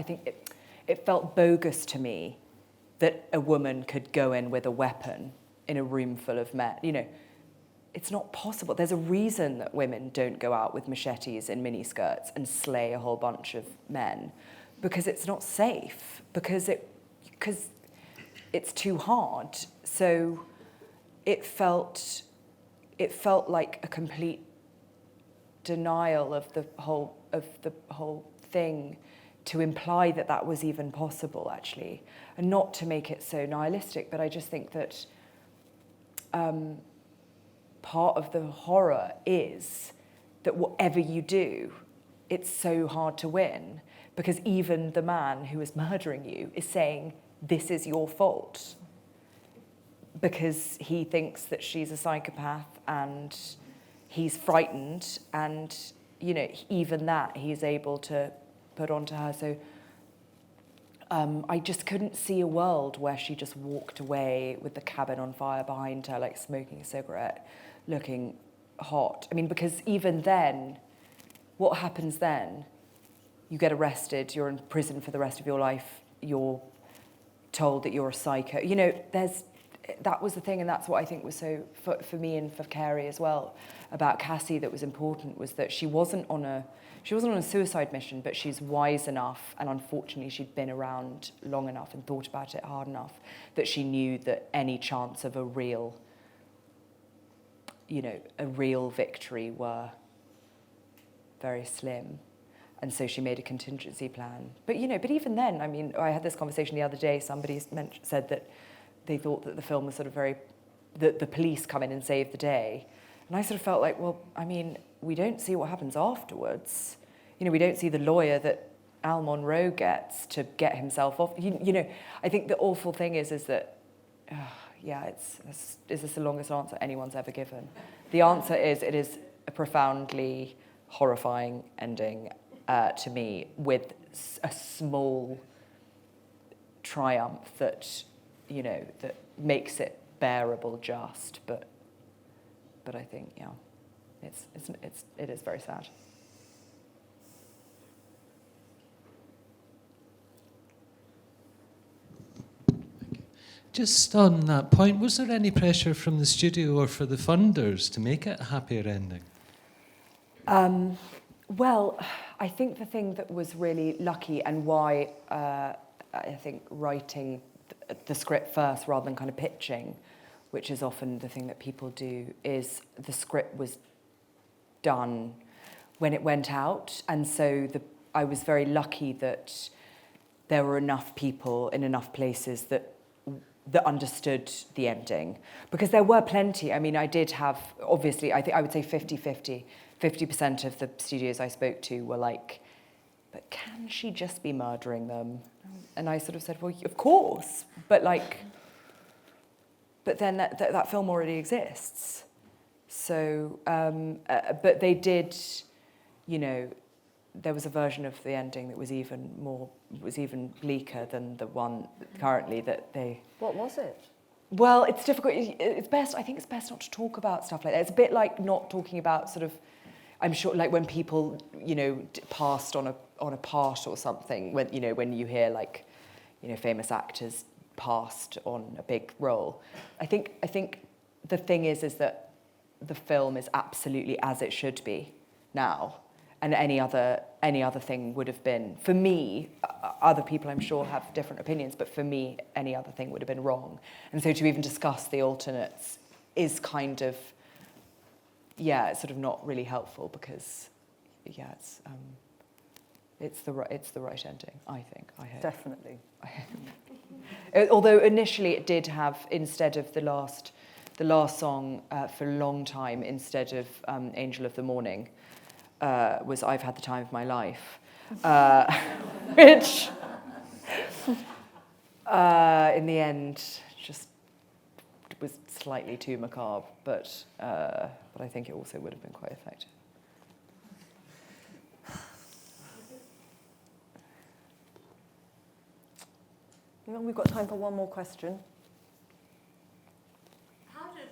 think it felt bogus to me that a woman could go in with a weapon in a room full of men. You know, it's not possible. There's a reason that women don't go out with machetes in miniskirts and slay a whole bunch of men, because it's not safe, because it's too hard. So it felt like a complete denial of the whole thing, to imply that that was even possible, actually, and not to make it so nihilistic. But I just think that part of the horror is that whatever you do, it's so hard to win, because even the man who is murdering you is saying, this is your fault, because he thinks that she's a psychopath and he's frightened, and, you know, even that he's able to put onto her. So I just couldn't see a world where she just walked away with the cabin on fire behind her, like smoking a cigarette, looking hot. I mean, because even then, what happens then? You get arrested, you're in prison for the rest of your life, you're told that you're a psycho. You know, that was the thing, and that's what I think was so, for me and for Carrie as well, about Cassie, that was important, was that she wasn't on a suicide mission, but she's wise enough, and unfortunately she'd been around long enough and thought about it hard enough, that she knew that any chance of a real victory were very slim. And so she made a contingency plan. But even then, I mean, I had this conversation the other day, somebody said that they thought that the film was sort of that the police come in and save the day. And I sort of felt like, well, I mean, we don't see what happens afterwards. You know, we don't see the lawyer that Al Monroe gets to get himself off. You know, I think the awful thing is that, is this the longest answer anyone's ever given? The answer is, it is a profoundly horrifying ending to me, with a small triumph that, you know, that makes it bearable just, but I think, yeah, it is very sad. Just on that point, was there any pressure from the studio or for the funders to make it a happier ending? Well, I think the thing that was really lucky, and why I think writing the script first rather than kind of pitching, which is often the thing that people do, is the script was done when it went out. And so I was very lucky that there were enough people in enough places that understood the ending. Because there were plenty. I mean, I did have, obviously, I think I would say 50-50. 50% of the studios I spoke to were like, but can she just be murdering them? And I sort of said, well, of course, but then that film already exists. So, but they did, you know, there was a version of the ending that was even bleaker than the one currently that they... What was it? Well, it's difficult. I think it's best not to talk about stuff like that. It's a bit like not talking about sort of, I'm sure, like when people, you know, passed on a part or something, when you hear, like, you know, famous actors passed on a big role. I think the thing is that the film is absolutely as it should be now, and any other thing would have been, for me, other people I'm sure have different opinions, but for me, any other thing would have been wrong. And so to even discuss the alternates is kind of yeah, it's sort of not really helpful because, yeah, it's the right ending, I think. I hope. Definitely. Although initially it did have, instead of the last song for a long time, instead of Angel of the Morning, was I've Had the Time of My Life, which in the end just was slightly too macabre, but I think it also would have been quite effective. We've got time for one more question. How did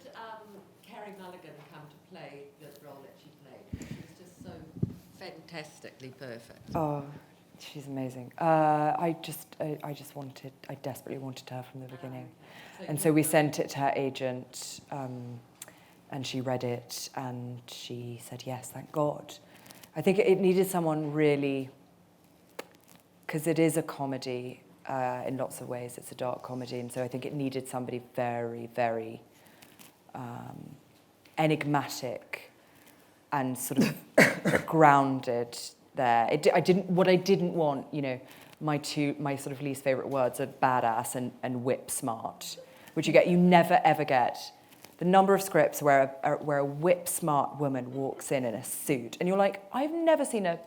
Carey Mulligan come to play the role that she played? It was just so fantastically perfect. Oh, she's amazing. I desperately wanted her from the beginning. And so we sent it to her agent, and she read it, and she said, yes, thank God. I think it needed someone really, because it is a comedy, in lots of ways. It's a dark comedy, and so I think it needed somebody very, very enigmatic and sort of grounded there. What I didn't want, my sort of least favourite words are badass and whip smart, which you never ever get. The number of scripts where a whip smart woman walks in a suit, and you're like, I've never seen a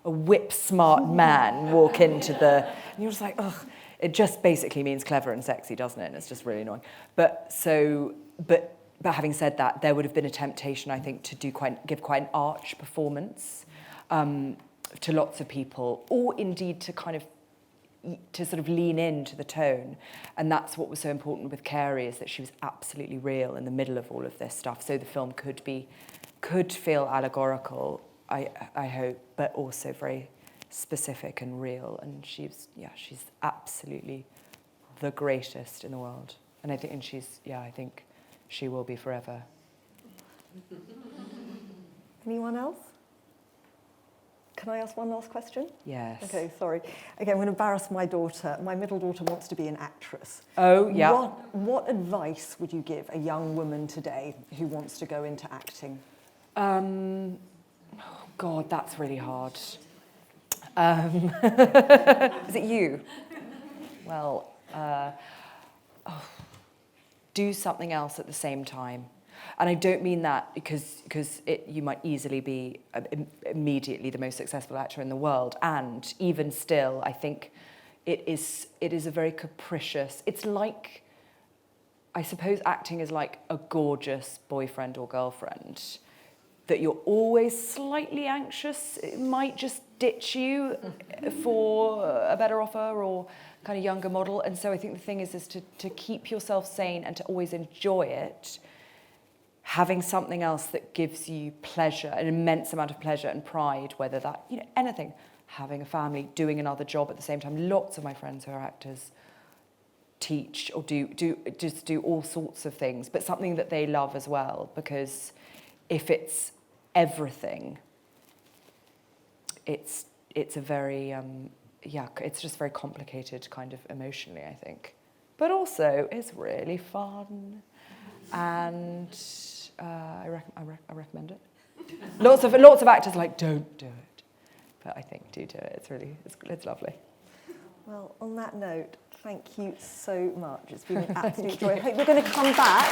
whip smart man walk into and you're just like, ugh. It just basically means clever and sexy, doesn't it? And it's just really annoying. But having said that, there would have been a temptation, I think, to give quite an arch performance to lots of people, or indeed to sort of lean into the tone. And that's what was so important with Carey, is that she was absolutely real in the middle of all of this stuff. So the film could feel allegorical, I hope, but also very specific and real. And she's absolutely the greatest in the world. And I think she will be forever. Anyone else? Can I ask one last question? Yes. Okay, sorry. Again, I'm going to embarrass my daughter. My middle daughter wants to be an actress. Oh, yeah. What advice would you give a young woman today who wants to go into acting? Oh, God, that's really hard. Is it you? Well, do something else at the same time. And I don't mean that because you might easily be immediately the most successful actor in the world. And even still, I think it is a very capricious... It's like, I suppose acting is like a gorgeous boyfriend or girlfriend that you're always slightly anxious. It might just ditch you for a better offer or kind of younger model. And so I think the thing is to keep yourself sane and to always enjoy it, having something else that gives you pleasure, an immense amount of pleasure and pride, whether that, anything, having a family, doing another job at the same time. Lots of my friends who are actors teach or do all sorts of things, but something that they love as well, because if it's everything, it's a very, it's just very complicated kind of emotionally, I think. But also, it's really fun. And I recommend it. Lots of actors are like, don't do it. But I think do it. It's lovely. Well, on that note, thank you so much. It's been an absolute joy. I hope you're going to come back.